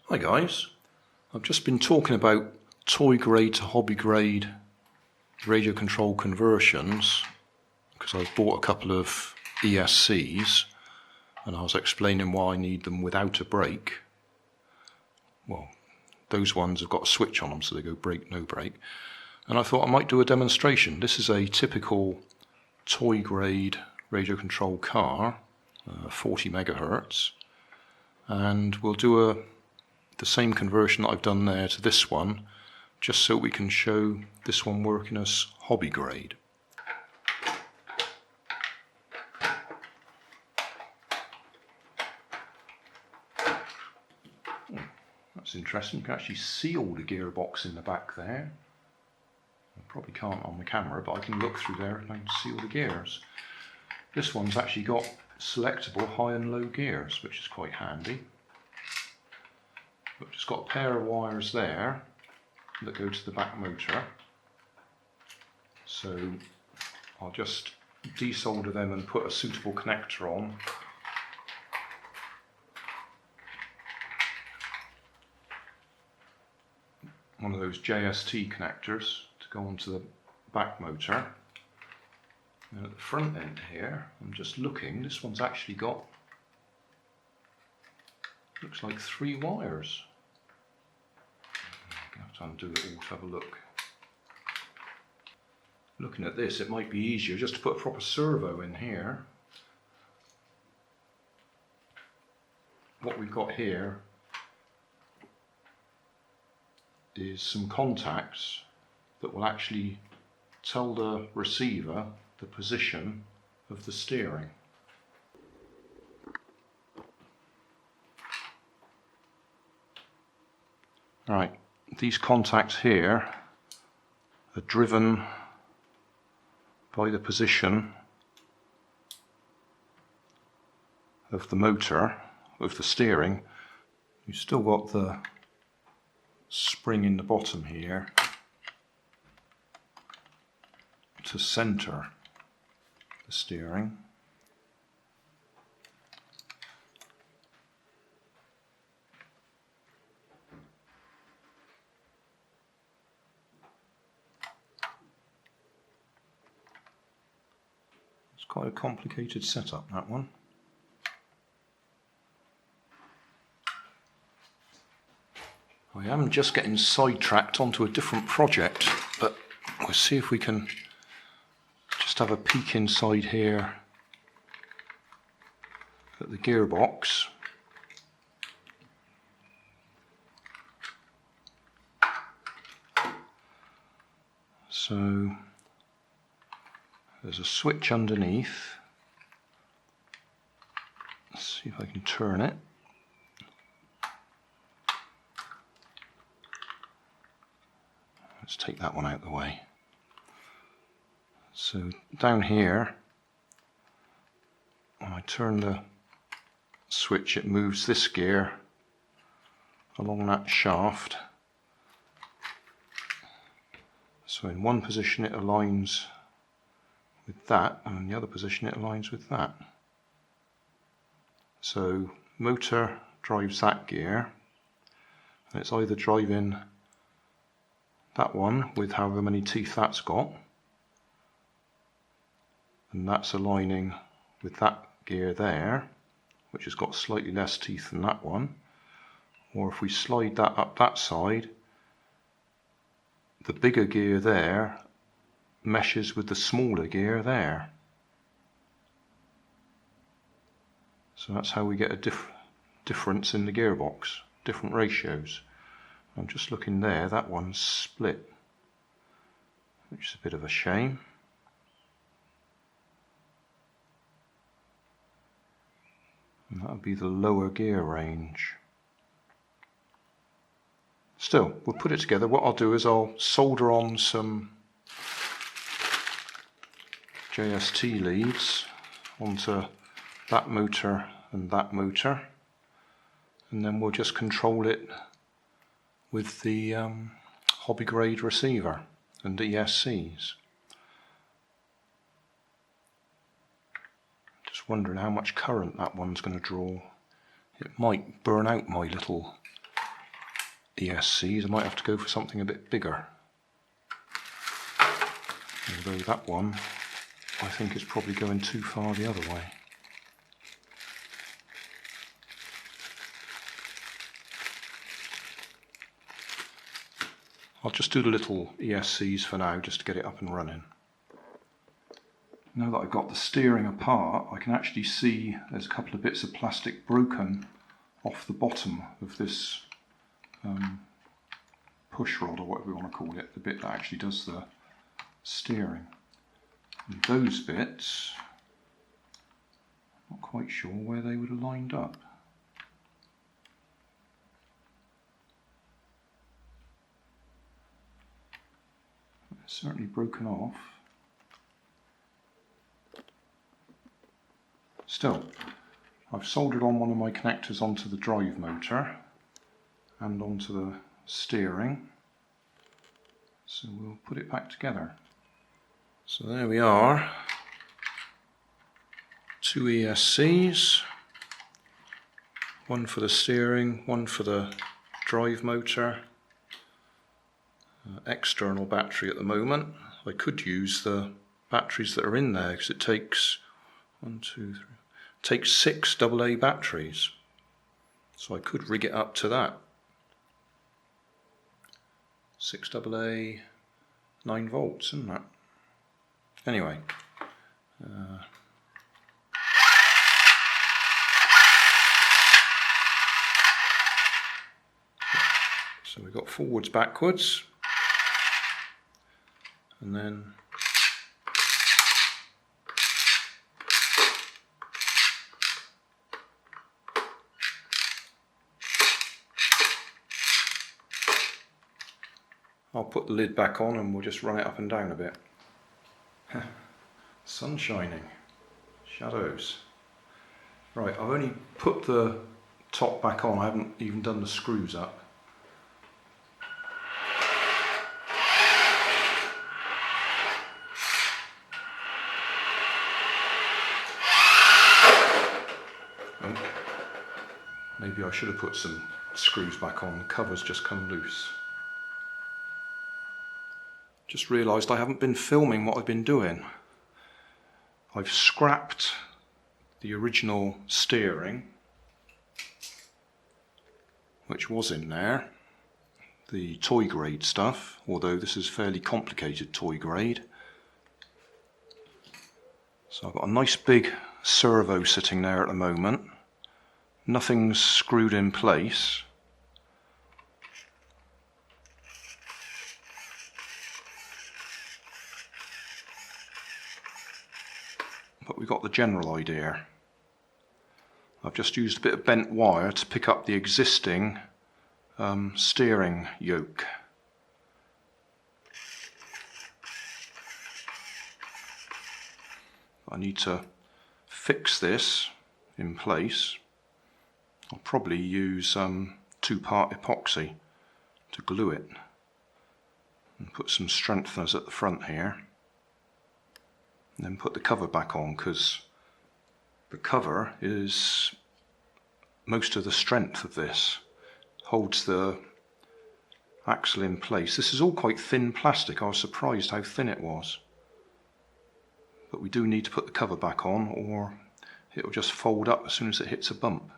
Hi guys, I've just been talking about toy grade to hobby grade radio control conversions because I've bought a couple of ESCs and I was explaining why I need them without a brake. Well, those ones have got a switch on them so they go brake, no brake. And I thought I might do a demonstration. This is a typical toy grade radio control car, 40 megahertz, and we'll do the same conversion that I've done there to this one, just so we can show this one working as hobby grade. That's interesting. You can actually see all the gearbox in the back there. I probably can't on the camera, but I can look through there and I can see all the gears. This one's actually got selectable high and low gears, which is quite handy. But just got a pair of wires there that go to the back motor. So I'll just desolder them and put a suitable connector on. One of those JST connectors to go onto the back motor. And at the front end here, I'm just looking, this one's actually got, looks like 3 wires. I'm going to have to undo it all to have a look. Looking at this, it might be easier just to put a proper servo in here. What we've got here is some contacts that will actually tell the receiver the position of the steering. Right, these contacts here are driven by the position of the motor, of the steering. You've still got the spring in the bottom here to center the steering. It's quite a complicated setup, that one. I am just getting sidetracked onto a different project, but we'll see if we can just have a peek inside here at the gearbox. So there's a switch underneath. Let's see if I can turn it. Let's take that one out of the way. So down here, when I turn the switch, it moves this gear along that shaft. So in one position it aligns with that, and in the other position it aligns with that. So motor drives that gear, and it's either driving that one with however many teeth that's got, and that's aligning with that gear there, which has got slightly less teeth than that one. Or if we slide that up that side, the bigger gear there meshes with the smaller gear there. So that's how we get a difference in the gearbox, different ratios. I'm just looking there, that one's split, which is a bit of a shame. And that would be the lower gear range. Still, we'll put it together. What I'll do is I'll solder on some JST leads onto that motor and that motor, and then we'll just control it with the hobby grade receiver and ESCs. Just wondering how much current that one's going to draw. It might burn out my little ESCs. I might have to go for something a bit bigger. Although that one, I think, is probably going too far the other way. I'll just do the little ESCs for now, just to get it up and running. Now that I've got the steering apart, I can actually see there's a couple of bits of plastic broken off the bottom of this push rod, or whatever we want to call it, the bit that actually does the steering. And those bits, not quite sure where they would have lined up. It's certainly broken off. Still, I've soldered on one of my connectors onto the drive motor and onto the steering, so we'll put it back together. So there we are, 2 ESCs, one for the steering, one for the drive motor, external battery at the moment. I could use the batteries that are in there because it takes 6 AA batteries, so I could rig it up to that. 6 AA, 9 volts, isn't that? Anyway, so we've got forwards, backwards, and then I'll put the lid back on and we'll just run it up and down a bit. Sun shining, shadows. Right, I've only put the top back on, I haven't even done the screws up. Oh, maybe I should have put some screws back on, the cover's just come loose. Just realised I haven't been filming what I've been doing. I've scrapped the original steering, which was in there, the toy grade stuff, although this is fairly complicated toy grade. So I've got a nice big servo sitting there at the moment. Nothing's screwed in place. But we've got the general idea. I've just used a bit of bent wire to pick up the existing steering yoke. I need to fix this in place. I'll probably use 2-part epoxy to glue it and put some strengtheners at the front here. And then put the cover back on, because the cover is most of the strength of this, holds the axle in place. This is all quite thin plastic. I was surprised how thin it was. But we do need to put the cover back on, or it will just fold up as soon as it hits a bump.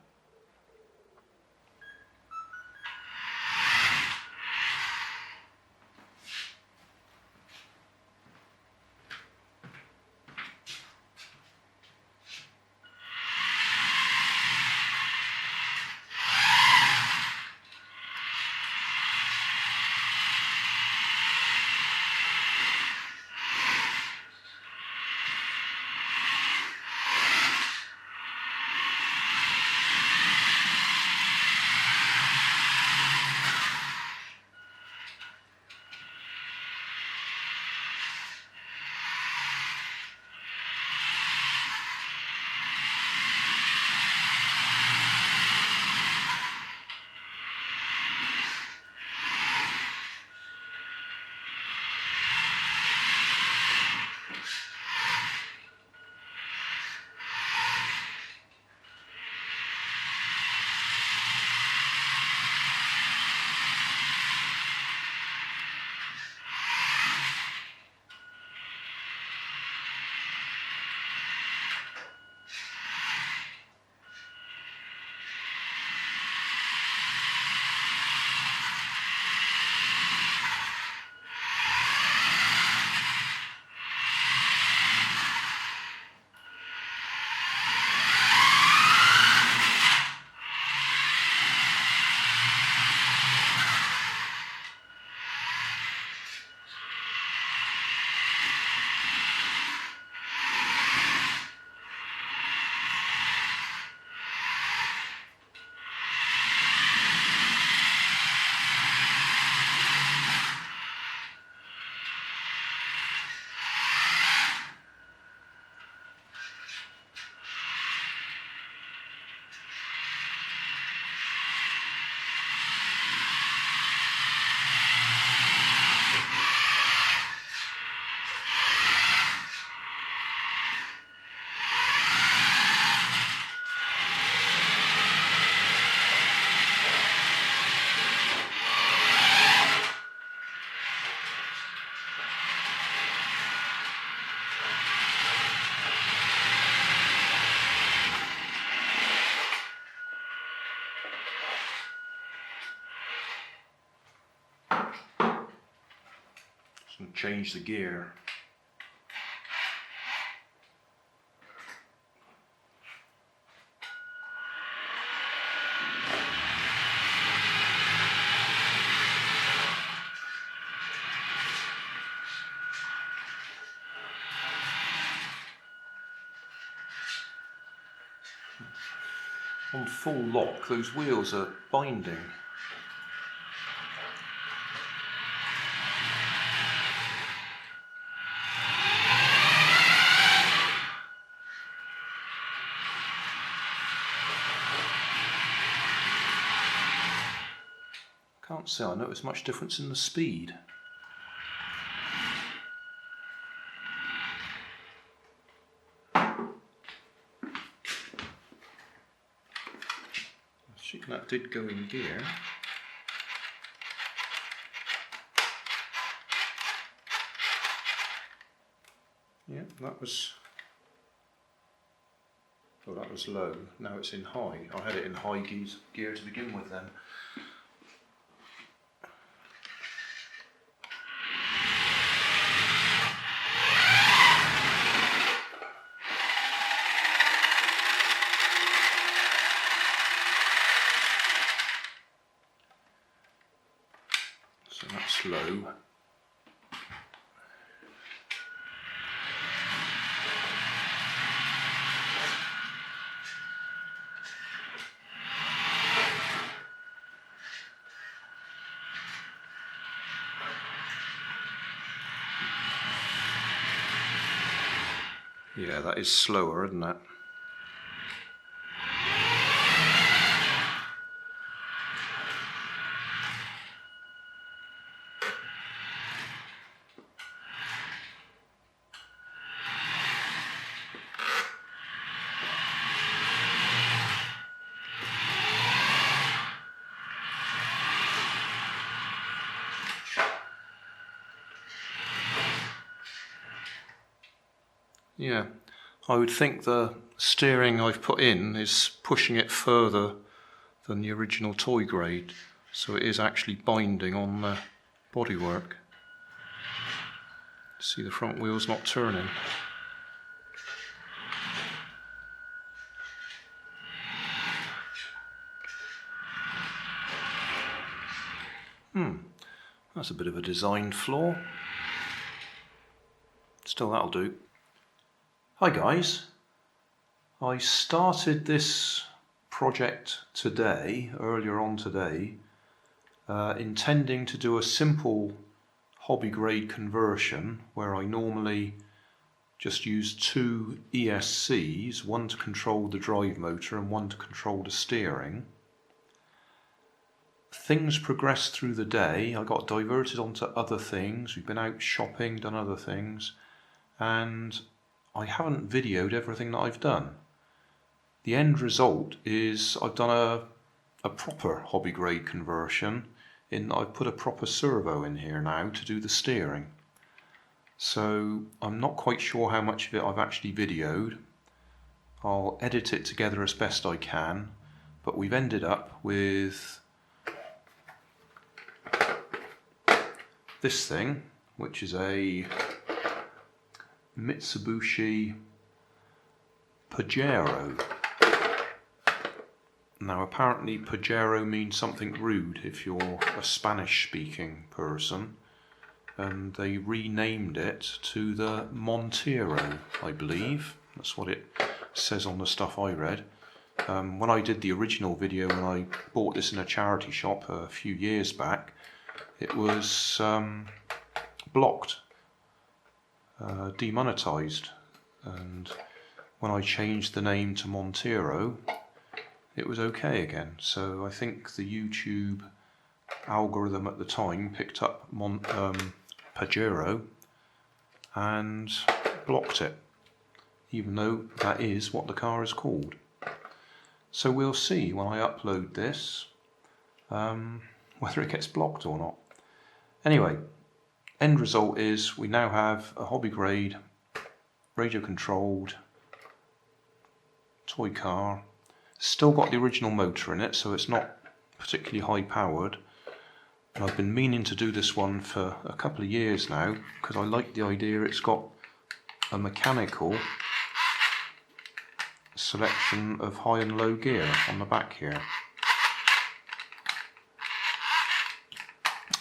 Just going to change the gear. On full lock, those wheels are binding. Can't say I notice much difference in the speed. That did go in gear. Yeah, that was low. Now it's in high. I had it in high gear to begin with then. So that's low. Yeah, that is slower, isn't it? Yeah, I would think the steering I've put in is pushing it further than the original toy grade, so it is actually binding on the bodywork. See, the front wheel's not turning. That's a bit of a design flaw. Still, that'll do. Hi guys, I started this project today, earlier on today, intending to do a simple hobby grade conversion where I normally just use two ESCs, one to control the drive motor and one to control the steering. Things progressed through the day. I got diverted onto other things. We've been out shopping, done other things, and I haven't videoed everything that I've done. The end result is I've done a proper hobby grade conversion in that I've put a proper servo in here now to do the steering. So I'm not quite sure how much of it I've actually videoed. I'll edit it together as best I can, but we've ended up with this thing, which is a Mitsubishi Pajero. Now apparently Pajero means something rude if you're a Spanish speaking person, and they renamed it to the Montero, I believe. That's what it says on the stuff I read. When I did the original video when I bought this in a charity shop a few years back, it was blocked, demonetized, and when I changed the name to Montero it was okay again. So I think the YouTube algorithm at the time picked up Pajero and blocked it, even though that is what the car is called. So we'll see when I upload this whether it gets blocked or not. Anyway, end result is we now have a hobby grade, radio controlled toy car Still got the original motor in it, so it's not particularly high powered. And I've been meaning to do this one for a couple of years now because I like the idea it's got a mechanical selection of high and low gear on the back here.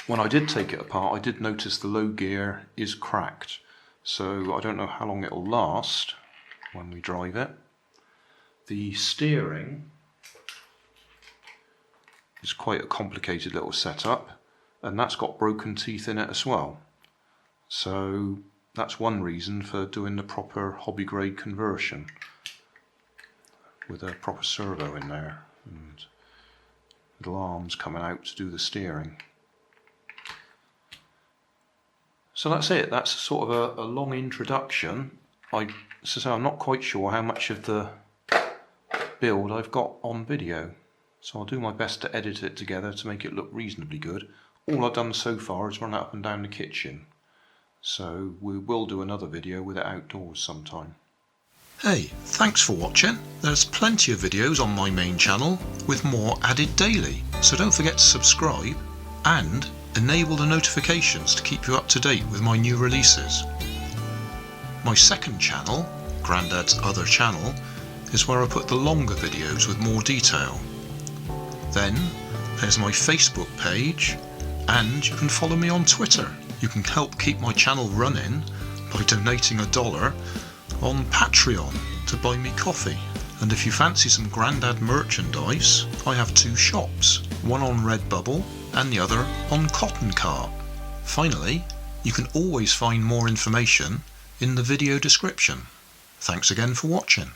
When I did take it apart, I did notice the low gear is cracked, so I don't know how long it'll last when we drive it. The steering is quite a complicated little setup, and that's got broken teeth in it as well. So that's one reason for doing the proper hobby grade conversion with a proper servo in there and little arms coming out to do the steering. So that's it. That's sort of a long introduction. I'm not quite sure how much of the build I've got on video, so I'll do my best to edit it together to make it look reasonably good. All I've done so far is run up and down the kitchen, so we will do another video with it outdoors sometime. Hey, thanks for watching. There's plenty of videos on my main channel with more added daily, so don't forget to subscribe and enable the notifications to keep you up to date with my new releases. My second channel, Grandad's Other Channel, is where I put the longer videos with more detail. Then there's my Facebook page, and you can follow me on Twitter. You can help keep my channel running by donating $1 on Patreon to buy me coffee. And if you fancy some Grandad merchandise, I have 2 shops, one on Redbubble and the other on Cotton Cart. Finally, you can always find more information in the video description. Thanks again for watching.